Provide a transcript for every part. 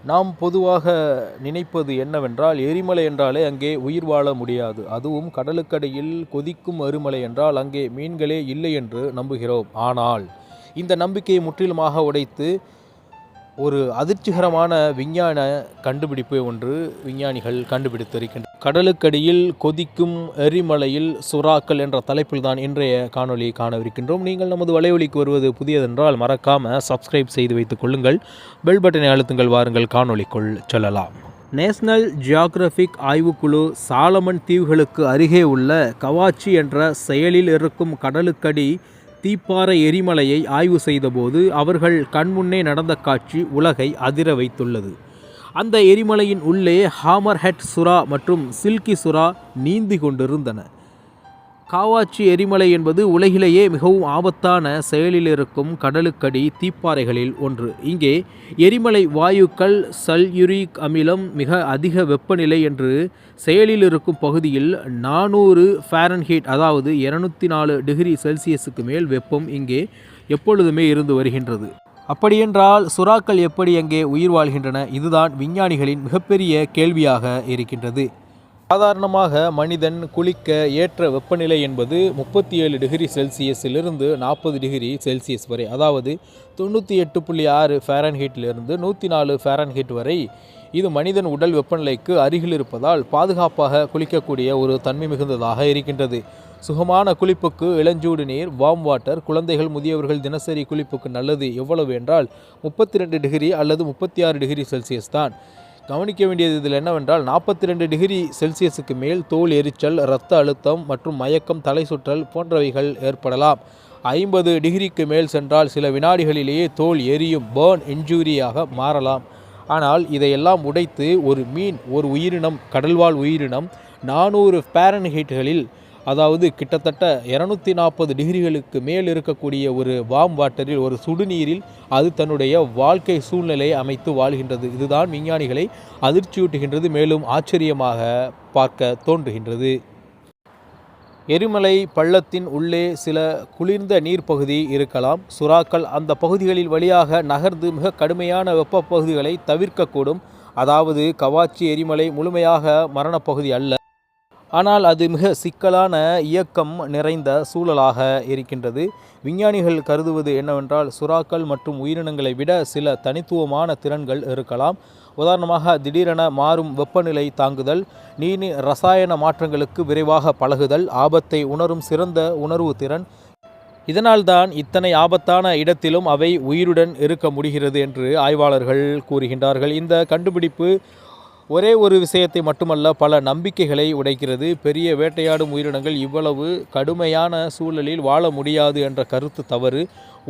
நாம் பொதுவாக நினைப்பது என்னவென்றால், எரிமலை என்றாலே அங்கே உயிர் வாழ முடியாது, அதுவும் கடலுக்கடியில் கொதிக்கும் எரிமலை என்றால் அங்கே மீன்களே இல்லை என்று நம்புகிறோம். ஆனால் இந்த நம்பிக்கையை முற்றிலுமாக உடைத்து ஒரு அதிர்ச்சிகரமான விஞ்ஞான கண்டுபிடிப்பு ஒன்று விஞ்ஞானிகள் கண்டுபிடித்திருக்கின்றனர். கடலுக்கடியில் கொதிக்கும் எரிமலையில் சுறாக்கள் என்ற தலைப்பில் தான் இன்றைய காணொலியை காணவிருக்கின்றோம். நீங்கள் நமது வலையொலிக்கு வருவது புதியதென்றால் மறக்காமல் சப்ஸ்கிரைப் செய்து வைத்துக் கொள்ளுங்கள். பெல் பட்டனை அழுத்துங்கள். வாருங்கள் காணொலிக்குள் செல்லலாம். நேஷனல் ஜியாகிரபிக் ஆய்வுக்குழு சாலமன் தீவுகளுக்கு அருகே உள்ள கவாச்சி என்ற செயலில் இருக்கும் கடலுக்கடி தீப்பாறை எரிமலையை ஆய்வு செய்தபோது அவர்கள் கண்முன்னே நடந்த காட்சி உலகை அதிர வைத்துள்ளது. அந்த எரிமலையின் உள்ளே ஹாமர்ஹெட் சுறா மற்றும் சில்கி சுறா நீந்தி கொண்டிருந்தன. காவாச்சி எரிமலை என்பது உலகிலேயே மிகவும் ஆபத்தான செயலில் இருக்கும் கடலுக்கடி தீப்பாறைகளில் ஒன்று. இங்கே எரிமலை வாயுக்கள் சல்யூரிக் அமிலம் மிக அதிக வெப்பநிலை என்று செயலில் இருக்கும் பகுதியில் 400 ஃபாரன்ஹீட் அதாவது 204 டிகிரி செல்சியஸுக்கு மேல் வெப்பம் இங்கே எப்பொழுதுமே இருந்து வருகின்றது. அப்படியென்றால் சுறாக்கள் எப்படி அங்கே உயிர் வாழ்கின்றன? இதுதான் விஞ்ஞானிகளின் மிகப்பெரிய கேள்வியாக இருக்கின்றது. சாதாரணமாக மனிதன் குளிக்க ஏற்ற வெப்பநிலை என்பது 37 டிகிரி செல்சியஸிலிருந்து 40 டிகிரி செல்சியஸ் வரை, அதாவது 98.6 ஃபாரன்ஹீட்டிலிருந்து 104 ஃபாரன்ஹீட் வரை. இது மனிதன் உடல் வெப்பநிலைக்கு அருகில் இருப்பதால் பாதுகாப்பாக குளிக்கக்கூடிய ஒரு தன்மை மிகுந்ததாக இருக்கின்றது. சுகமான குளிப்புக்கு இளஞ்சூடு நீர், வார்ம் வாட்டர், குழந்தைகள் முதியவர்கள் தினசரி குளிப்புக்கு நல்லது எவ்வளவு என்றால் 32 டிகிரி அல்லது 36 டிகிரி செல்சியஸ் தான். கவனிக்க வேண்டியது இதில் என்னவென்றால் 42 டிகிரி செல்சியஸுக்கு மேல் தோல் எரிச்சல், இரத்த அழுத்தம் மற்றும் மயக்கம், தலை சுற்றல் போன்றவைகள் ஏற்படலாம். 50 டிகிரிக்கு மேல் சென்றால் சில வினாடிகளிலேயே தோல் எரியும், பேர்ன் இன்ஜூரியாக மாறலாம். ஆனால் இதையெல்லாம் உடைத்து ஒரு மீன், ஒரு உயிரினம், கடல்வாழ் உயிரினம் 400 ஃபாரன்ஹீட்களில், அதாவது கிட்டத்தட்ட 240 டிகிரிகளுக்கு மேல் இருக்கக்கூடிய ஒரு வார்ம் வாட்டரில், ஒரு சுடுநீரில் அது தன்னுடைய வாழ்க்கை சூழ்நிலையை அமைத்து வாழ்கின்றது. இதுதான் விஞ்ஞானிகளை அதிர்ச்சியூட்டுகின்றது, மேலும் ஆச்சரியமாக பார்க்க தோன்றுகின்றது. எரிமலை பள்ளத்தின் உள்ளே சில குளிர்ந்த நீர் பகுதி இருக்கலாம். சுறாக்கள் அந்த பகுதிகளில் வழியாக நகர்ந்து மிக கடுமையான வெப்ப பகுதிகளை தவிர்க்கக்கூடும். அதாவது கவாச்சி எரிமலை முழுமையாக மரணப்பகுதி அல்ல, ஆனால் அது மிக சிக்கலான இயக்கம் நிறைந்த சூழலாக இருக்கின்றது. விஞ்ஞானிகள் கருதுவது என்னவென்றால், சுறாக்கள் மற்றும் உயிரினங்களை விட சில தனித்துவமான திறன்கள் இருக்கலாம். உதாரணமாக திடீரென மாறும் வெப்பநிலை தாங்குதல், நீரின் ரசாயன மாற்றங்களுக்கு விரைவாக பழகுதல், ஆபத்தை உணரும் சிறந்த உணர்வு திறன். இதனால்தான் இத்தனை ஆபத்தான இடத்திலும் அவை உயிருடன் இருக்க முடிகிறது என்று ஆய்வாளர்கள் கூறுகின்றார்கள். இந்த கண்டுபிடிப்பு ஒரே ஒரு விஷயத்தை மட்டுமல்ல, பல நம்பிக்கைகளை உடைக்கிறது. பெரிய வேட்டையாடும் உயிரினங்கள் இவ்வளவு கடுமையான சூழலில் வாழ முடியாது என்ற கருத்து தவறு.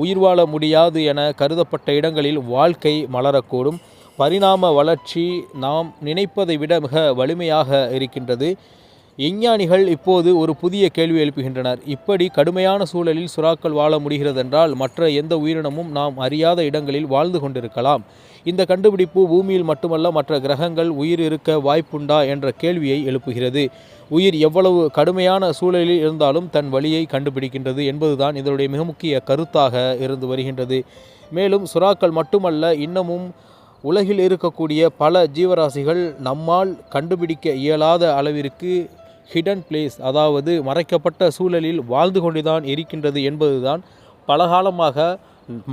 உயிர் வாழ முடியாது என கருதப்பட்ட இடங்களில் வாழ்க்கை மலரக்கூடும். பரிணாம வளர்ச்சி நாம் நினைப்பதை விட மிக வலிமையாக இருக்கின்றது. விஞ்ஞானிகள் இப்போது ஒரு புதிய கேள்வி எழுப்புகின்றனர். இப்படி கடுமையான சூழலில் சுறாக்கள் வாழ முடிகிறதென்றால் மற்ற எந்த உயிரினமும் நாம் அறியாத இடங்களில் வாழ்ந்து கொண்டிருக்கலாம். இந்த கண்டுபிடிப்பு பூமியில் மட்டுமல்ல, மற்ற கிரகங்கள் உயிர் இருக்க வாய்ப்புண்டா என்ற கேள்வியை எழுப்புகிறது. உயிர் எவ்வளவு கடுமையான சூழலில் இருந்தாலும் தன் வழியை கண்டுபிடிக்கின்றது என்பதுதான் இதனுடைய மிக முக்கிய கருத்தாக இருந்து வருகின்றது. மேலும் சுறாக்கள் மட்டுமல்ல, இன்னமும் உலகில் இருக்கக்கூடிய பல ஜீவராசிகள் நம்மால் கண்டுபிடிக்க இயலாத அளவிற்கு ஹிடன் பிளேஸ், அதாவது மறைக்கப்பட்ட சூழலில் வாழ்ந்து கொண்டுதான் இருக்கின்றது என்பதுதான் பலகாலமாக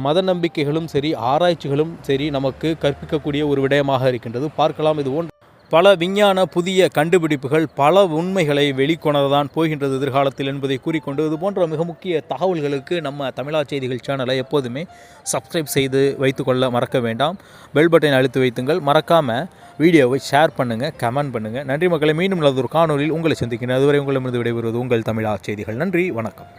மத நம்பிக்கைகளும் சரி, ஆராய்ச்சிகளும் சரி நமக்கு கற்பிக்கக்கூடிய ஒரு விடயமாக இருக்கின்றது. பார்க்கலாம், இது போன்ற பல விஞ்ஞான புதிய கண்டுபிடிப்புகள் பல உண்மைகளை வெளிக்கொணர்தான் போகின்றது எதிர்காலத்தில் என்பதை கூறிக்கொண்டு, இது போன்ற மிக முக்கிய தகவல்களுக்கு நம்ம தமிழா செய்திகள் சேனலை எப்போதுமே சப்ஸ்கிரைப் செய்து வைத்துக்கொள்ள மறக்க வேண்டாம். பெல் பட்டனை அழுத்தி வைத்துங்கள். மறக்காமல் வீடியோவை ஷேர் பண்ணுங்கள், கமெண்ட் பண்ணுங்கள். நன்றி மக்களை. மீண்டும் நல்லதொரு காணொலியில் உங்களை சந்திக்கிறேன். அதுவரை உங்களிடமிருந்து விடைபெறுவது உங்கள் தமிழா செய்திகள். நன்றி, வணக்கம்.